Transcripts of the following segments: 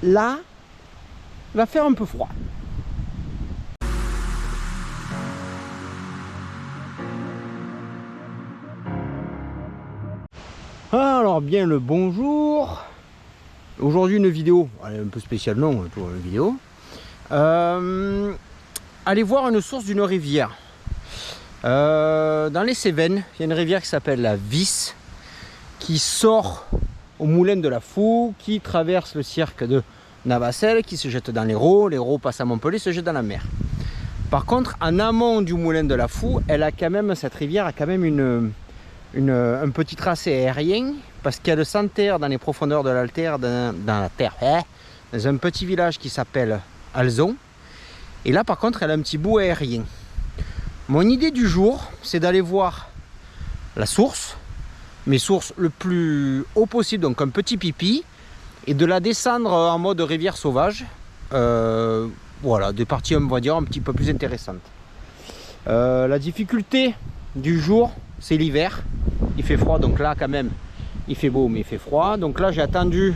là, il va faire un peu froid. Alors bien le bonjour. Aujourd'hui une vidéo, allez, un peu spéciale, non, pour une vidéo. Allez voir une source d'une rivière. Dans les Cévennes, il y a une rivière qui s'appelle la Vis, qui sort au moulin de la Fou, qui traverse le cirque de Navacelles, qui se jette dans l'Hérault passe à Montpellier, se jette dans la mer. Par contre, en amont du moulin de la Fou, cette rivière a quand même un petit tracé aérien, parce qu'elle s'enterre dans les profondeurs de l'Altère, dans la terre, dans un petit village qui s'appelle Alzon. Et là par contre elle a un petit bout aérien. Mon idée du jour, c'est d'aller voir la source, mes sources le plus haut possible, donc un petit pipi, et de la descendre en mode rivière sauvage. Voilà, des parties on va dire un petit peu plus intéressantes. La difficulté du jour, c'est l'hiver. Il fait froid, donc là quand même il fait beau mais il fait froid. Donc là j'ai attendu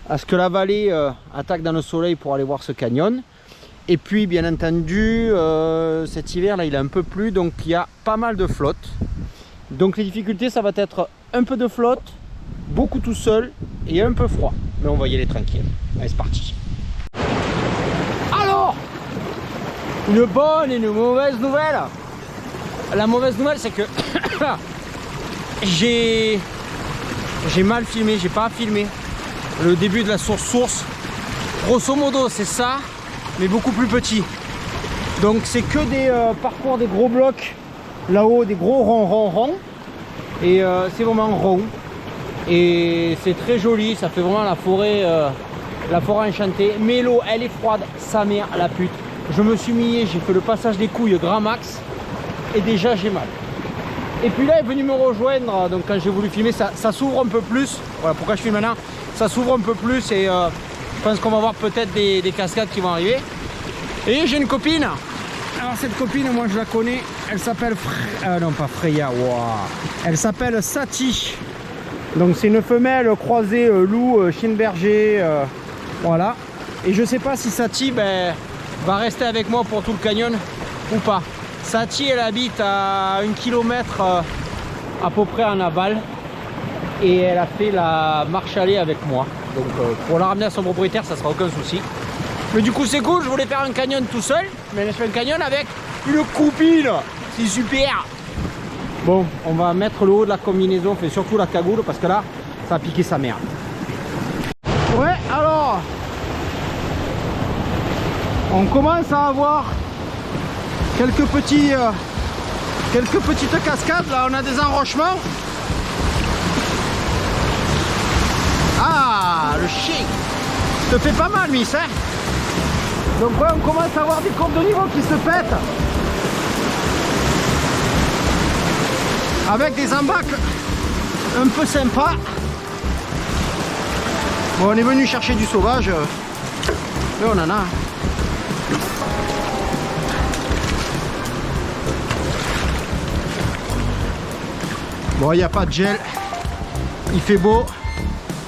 à ce que la vallée attaque dans le soleil pour aller voir ce canyon. Et puis bien entendu cet hiver là il a un peu plu, donc il y a pas mal de flotte. Donc les difficultés ça va être un peu de flotte, beaucoup tout seul et un peu froid. Mais on va y aller tranquille. Allez c'est parti. Alors, une bonne et une mauvaise nouvelle. La mauvaise nouvelle c'est que j'ai mal filmé, j'ai pas filmé le début de la source. Grosso modo c'est ça, mais beaucoup plus petit. Donc c'est que des parcours, des gros blocs là-haut, des gros ronds. Et c'est vraiment rond. Et c'est très joli, ça fait vraiment la forêt enchantée. Mais l'eau elle est froide, sa mère la pute. Je me suis mouillé, j'ai fait le passage des couilles grand max. Et déjà j'ai mal. Et puis là il est venu me rejoindre, donc quand j'ai voulu filmer ça s'ouvre un peu plus. Voilà pourquoi je filme maintenant. Ça s'ouvre un peu plus et je pense qu'on va voir peut-être des cascades qui vont arriver. Et j'ai une copine. Alors cette copine moi je la connais. Elle s'appelle non pas Freya, wow. Elle s'appelle Sati. Donc c'est une femelle croisée loup, chien berger, voilà. Et je sais pas si Sati va rester avec moi pour tout le canyon ou pas. Sati elle habite à 1 km à peu près en aval et elle a fait la marche aller avec moi. Donc pour la ramener à son propriétaire ça sera aucun souci. Mais du coup c'est cool, je voulais faire un canyon tout seul, mais je fais un canyon avec une copine, c'est super. Bon, on va mettre le haut de la combinaison, fait surtout la cagoule parce que là ça a piqué sa mère. Ouais alors on commence à avoir quelques petites cascades, là on a des enrochements. Ah le chien te fait pas mal Miss hein. Donc ouais on commence à avoir des courbes de niveau qui se pètent. Avec des embacs un peu sympas. Bon on est venu chercher du sauvage. Mais on en a. Bon, il n'y a pas de gel. Il fait beau.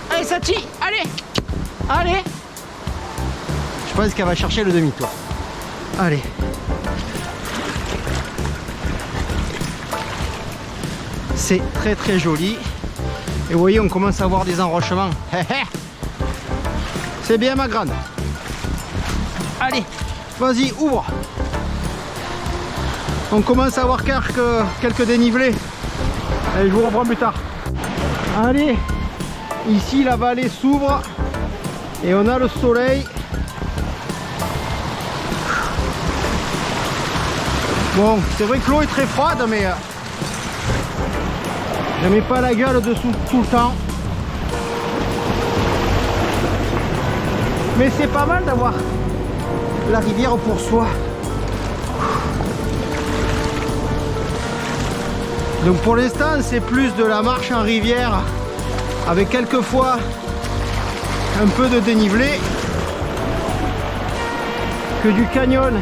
Allez, Sati, allez. Allez. Je pense qu'elle va chercher le demi-tour. Allez. C'est très très joli. Et vous voyez, on commence à avoir des enrochements. C'est bien ma grande. Allez, vas-y, ouvre. On commence à avoir quelques dénivelés. Allez, je vous reprends plus tard. Allez, ici la vallée s'ouvre et on a le soleil. Bon, c'est vrai que l'eau est très froide, mais je mets pas la gueule dessous tout le temps. Mais c'est pas mal d'avoir la rivière pour soi. Donc pour l'instant c'est plus de la marche en rivière avec quelquefois un peu de dénivelé que du canyon.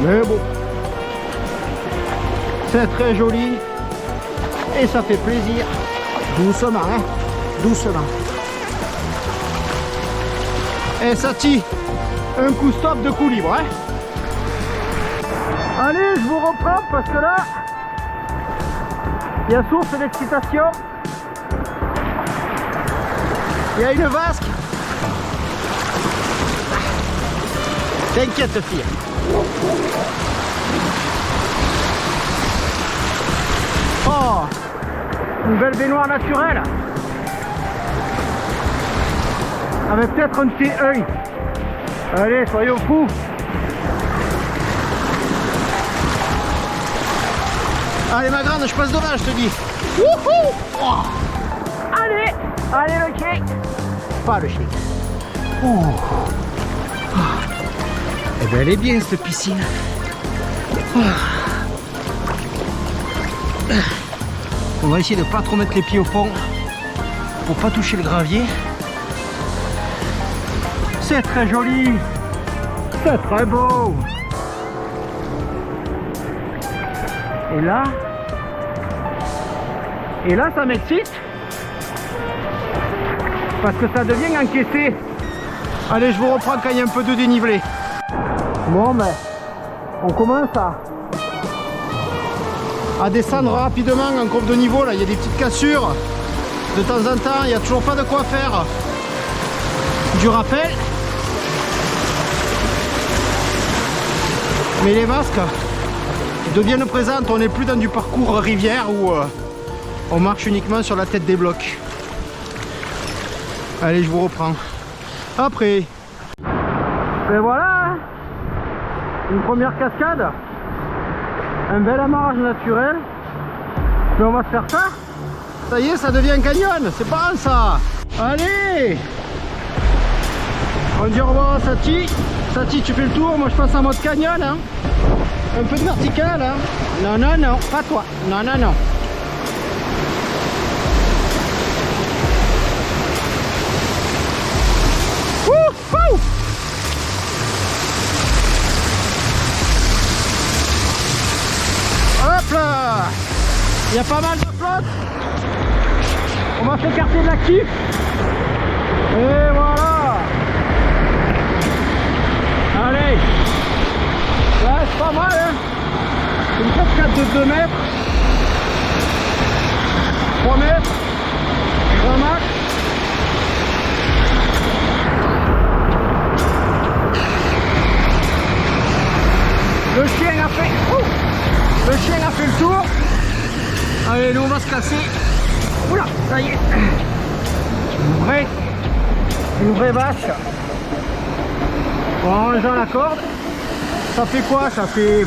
Mais bon, c'est très joli et ça fait plaisir. Doucement hein, doucement. Et Sachi, un coup stop, deux coups libres. Hein. Allez, je vous reprends parce que là, il y a source d'excitation. Il y a une vasque. T'inquiète, fille. Oh, une belle baignoire naturelle. Avec peut-être un petit œil. Allez, soyons fous. Allez ma grande, je passe devant, je te dis. Wouhou, oh. Allez, allez le shake. Pas le shake. Oh. Eh ben elle est bien cette piscine. Oh. On va essayer de pas trop mettre les pieds au fond pour pas toucher le gravier. C'est très joli. C'est très beau. Et là ça m'excite parce que ça devient encaissé. Allez, je vous reprends quand il y a un peu de dénivelé. Bon ben, on commence à descendre rapidement en courbe de niveau. Là, il y a des petites cassures. De temps en temps, il n'y a toujours pas de quoi faire du rappel. Mais les vasques deviennent présentes. On n'est plus dans du parcours rivière où on marche uniquement sur la tête des blocs. Allez, je vous reprends après. Et voilà, une première cascade, un bel amarrage naturel. Mais on va se faire ça. Ça y est, ça devient un canyon, c'est pas grave ça. Allez, on dit au revoir à Sachi. Sachi, tu fais le tour, moi je passe en mode canyon. Hein. Un peu de vertical. Hein. Non, non, non, pas toi. Non, non, non. Hop là, il y a pas mal de flotte. On va s'écarter de la kiff. Et voilà. Allez. Là c'est pas mal hein. Une cascade de 2 mètres. 3 mètres. Grand max. Le chien a fait. Le chien a fait le tour. Allez, nous on va se casser. Oula, ça y est. Une vraie vache. En rangeant la corde. Ça fait quoi? Ça fait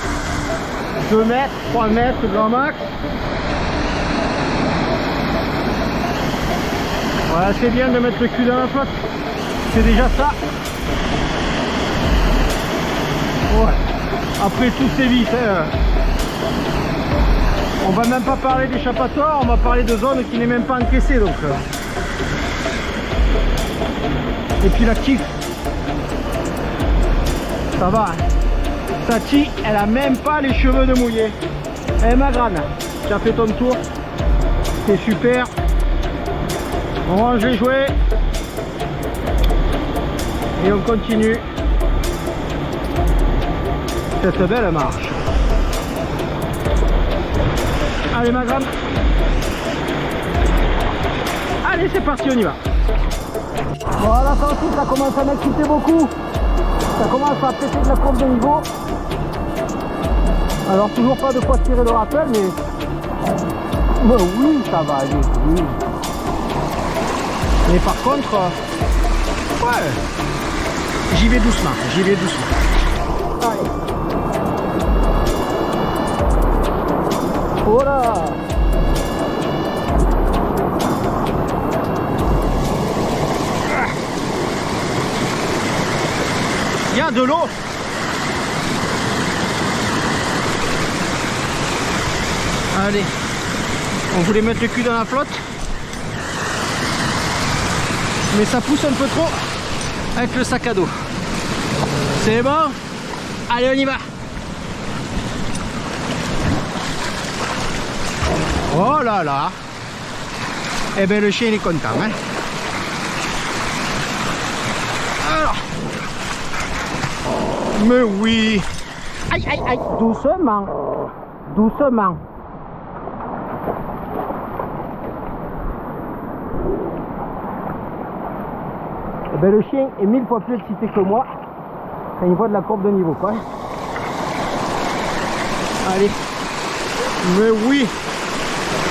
2 mètres, 3 mètres grand max. Voilà, c'est bien de mettre le cul dans la flotte. C'est déjà ça. Ouais. Après tout c'est vite. Hein. On va même pas parler d'échappatoire, on va parler de zone qui n'est même pas encaissée donc. Et puis la kiff. Ça va. Hein. Sachi, elle a même pas les cheveux de mouiller. Eh ma grande, tu as fait ton tour. C'est super. On range les jouets. Et on continue cette belle marche. Allez ma grande. Allez c'est parti, on y va. Voilà, ça aussi ça commence à m'exciter beaucoup. Ça commence à péter de la courbe de niveau. Alors toujours pas de quoi tirer le rappel mais oui ça va aller. Oui. Mais par contre ouais, j'y vais doucement, j'y vais doucement. Allez. Voilà. Il y a de l'eau. Allez, on voulait mettre le cul dans la flotte, mais ça pousse un peu trop avec le sac à dos. C'est bon? Allez, on y va. Oh là là. Eh bien le chien il est content hein. Alors Mais oui. Aïe, aïe, aïe. Doucement. Doucement. Eh ben, le chien est 1000 fois plus excité que moi quand il voit de la courbe de niveau, quoi. Allez. Mais oui.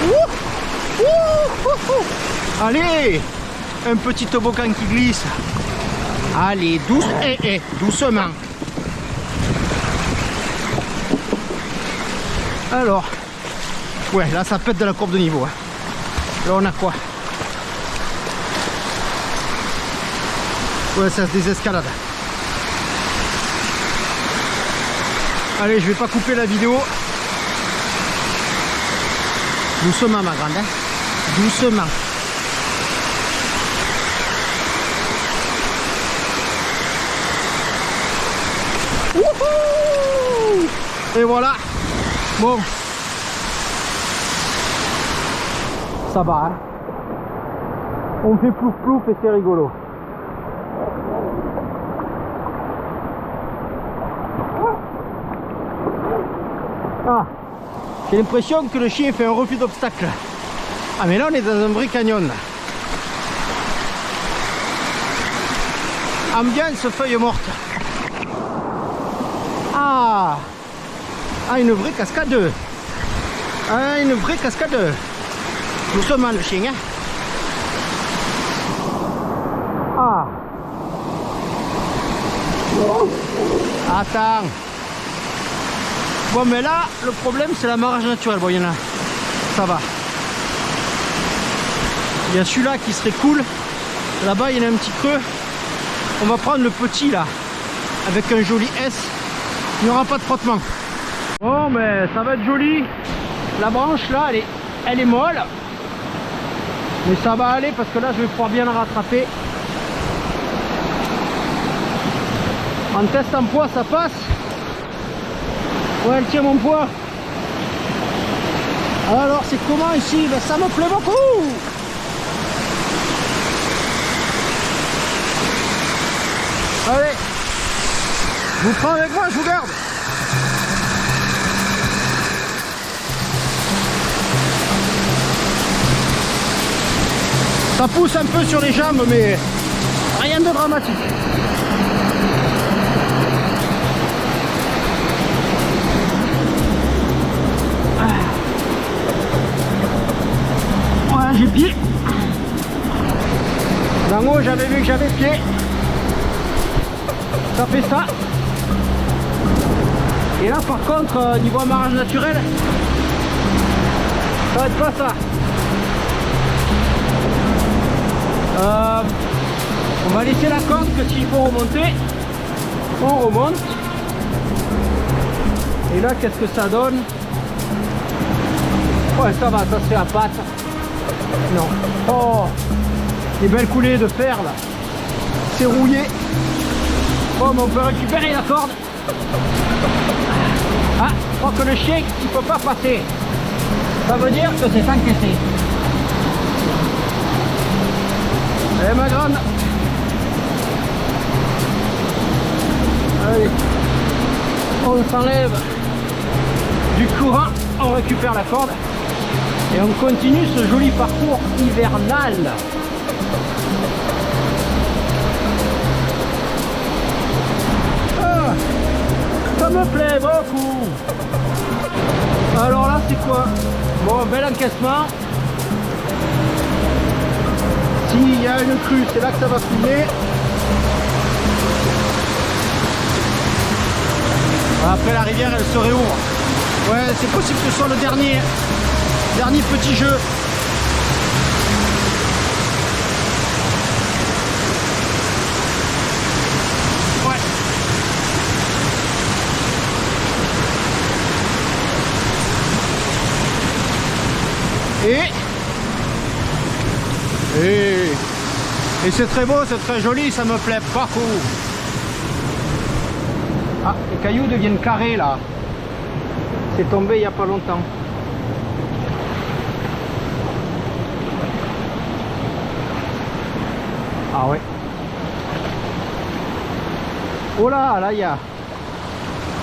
Ouh, ouh, ouh, ouh. Allez. Un petit toboggan qui glisse. Allez, doucement. Alors, ouais, là ça pète de la courbe de niveau. Hein. Là on a quoi? Ouais, ça se désescalade. Allez, je vais pas couper la vidéo. Doucement ma grande, hein. Doucement. Wouhou! Et voilà. Bon. Ça va, hein. On fait plouf plouf et c'est rigolo. Ah, j'ai l'impression que le chien fait un refus d'obstacle. Ah mais là on est dans un vrai canyon là. Ambiance feuille morte. Ah, une vraie cascade. Ah, une vraie cascade. Doucement le chien, hein. Ah. Attends. Bon mais là, le problème c'est la marge naturelle. Bon, il y en a. Ça va. Il y a celui-là qui serait cool. Là-bas, il y en a un petit creux. On va prendre le petit là. Avec un joli S. Il n'y aura pas de frottement. Bon mais ça va être joli. La branche là, elle est molle. Mais ça va aller parce que là, je vais pouvoir bien la rattraper. En test en poids, ça passe. Ouais, elle tient mon poids. Alors, c'est comment ici? Ben, ça me plaît beaucoup. Allez, je vous prends avec moi, je vous garde. Ça pousse un peu sur les jambes, mais rien de dramatique. J'ai pied. D'en haut j'avais vu que j'avais pied. Ça fait ça. Et là par contre niveau amarrage naturel, ça va être pas ça. On va laisser la corde que s'il faut remonter, on remonte. Et là qu'est-ce que ça donne? Ouais, ça va, ça se fait à patte. Non. Oh, les belles coulées de fer là. C'est rouillé. Bon, mais on peut récupérer la corde. Ah, je crois que le chien il peut pas passer. Ça veut dire que c'est encaissé. Allez ma grande. Allez. On s'enlève du courant, on récupère la corde. Et on continue ce joli parcours hivernal. Ah, ça me plaît beaucoup. Alors là c'est quoi? Bon, bel encaissement. S'il y a une crue, c'est là que ça va couler. Après la rivière elle se réouvre. Ouais, c'est possible que ce soit le dernier petit jeu. Ouais. Et c'est très beau, c'est très joli, ça me plaît beaucoup. Ah, les cailloux deviennent carrés là. C'est tombé il n'y a pas longtemps. Ah ouais. Oh là, là il y a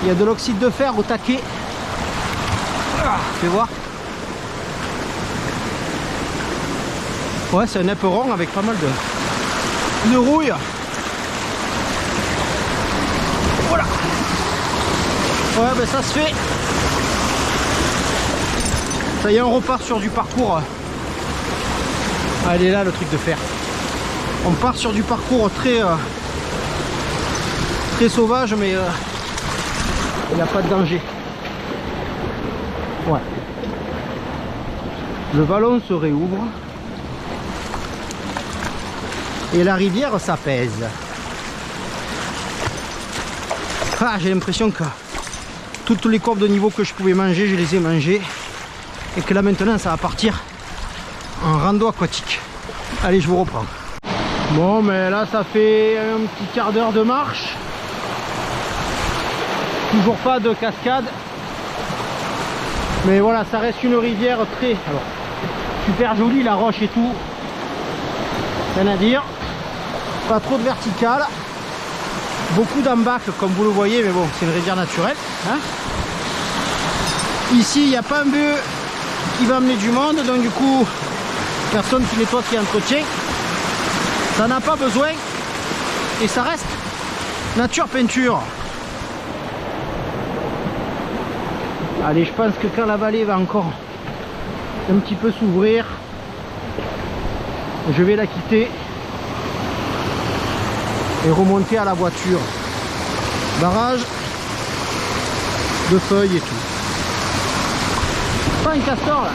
Il y a de l'oxyde de fer au taquet. Fais voir. Ouais, c'est un éperon avec pas mal de rouille. Voilà. Ouais, ben ça se fait. Ça y est, on repart sur du parcours. Ah, il est là le truc de fer. On part sur du parcours très sauvage, mais il n'y a pas de danger. Ouais. Le vallon se réouvre. Et la rivière s'apaise. Ah, j'ai l'impression que toutes les courbes de niveau que je pouvais manger, je les ai mangées. Et que là maintenant ça va partir en rando aquatique. Allez, je vous reprends. Bon, mais là ça fait un petit quart d'heure de marche. Toujours pas de cascade. Mais voilà, ça reste une rivière très super jolie, la roche et tout. Rien à dire. Pas trop de verticale. Beaucoup d'embacs comme vous le voyez, mais bon, c'est une rivière naturelle. Hein. Ici, il n'y a pas un bœuf qui va amener du monde, donc du coup, personne qui nettoie, qui entretient. Ça n'a pas besoin. Et ça reste nature peinture. Allez, je pense que quand la vallée va encore un petit peu s'ouvrir, je vais la quitter et remonter à la voiture. Barrage de feuilles et tout. Pas un castor là.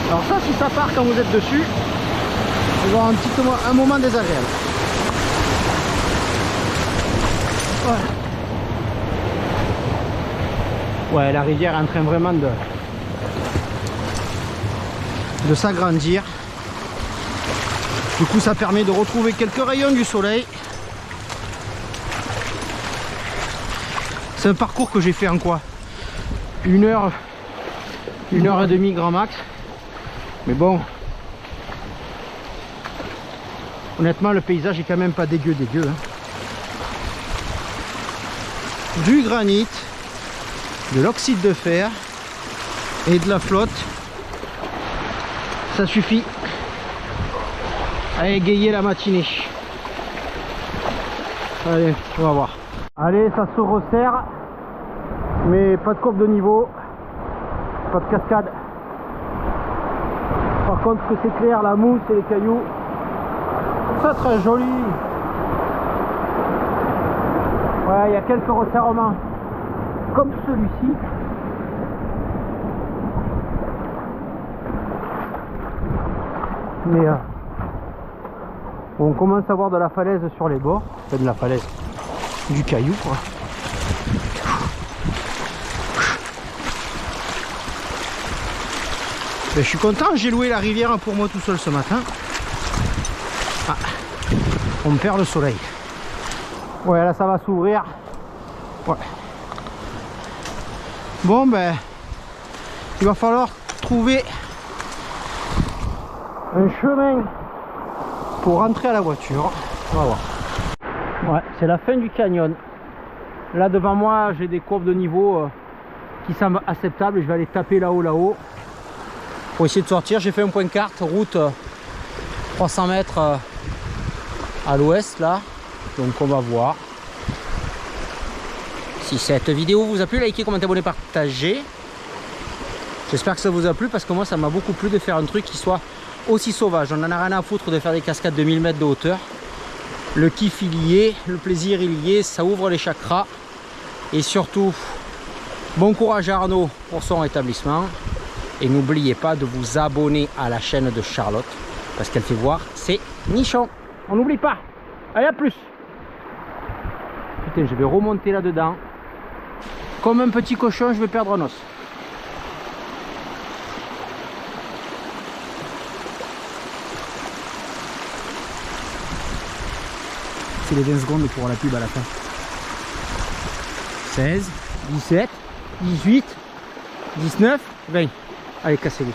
Alors ça, si ça part quand vous êtes dessus, vous aurez un moment désagréable. Voilà. Ouais, la rivière est en train vraiment de s'agrandir. Du coup, ça permet de retrouver quelques rayons du soleil. C'est un parcours que j'ai fait en quoi? 1 heure et demie grand max. Mais bon, honnêtement, le paysage est quand même pas dégueu. Hein. Du granit, de l'oxyde de fer et de la flotte, ça suffit à égayer la matinée. Allez, on va voir. Allez, ça se resserre, mais pas de courbe de niveau, pas de cascade. Par contre, que c'est clair, la mousse et les cailloux, c'est très joli. Ouais, il y a quelques resserrements, comme celui-ci. Mais on commence à voir de la falaise sur les bords, enfin de la falaise, du caillou quoi. Ben, je suis content, j'ai loué la rivière pour moi tout seul ce matin. Ah, on me perd le soleil. Ouais, là ça va s'ouvrir. Ouais. Bon ben, il va falloir trouver un chemin pour rentrer à la voiture. On va voir. Ouais, c'est la fin du canyon. Là devant moi j'ai des courbes de niveau qui semblent acceptables. Je vais aller taper là-haut pour essayer de sortir. J'ai fait un point carte, route 300 mètres à l'ouest là. Donc on va voir. Si cette vidéo vous a plu, likez, commentez, abonnez, partagez. J'espère que ça vous a plu parce que moi ça m'a beaucoup plu de faire un truc qui soit aussi sauvage. On en a rien à foutre de faire des cascades de 1000 mètres de hauteur. Le kiff il y est, le plaisir il y est, ça ouvre les chakras. Et surtout, bon courage à Arnaud pour son rétablissement. Et n'oubliez pas de vous abonner à la chaîne de Charlotte parce qu'elle fait voir ses nichons. On n'oublie pas. Allez, à plus. Putain, je vais remonter là-dedans. Comme un petit cochon, je vais perdre un os. C'est les 20 secondes pour la pub à la fin. 16, 17, 18, 19, 20. Allez, cassez-vous.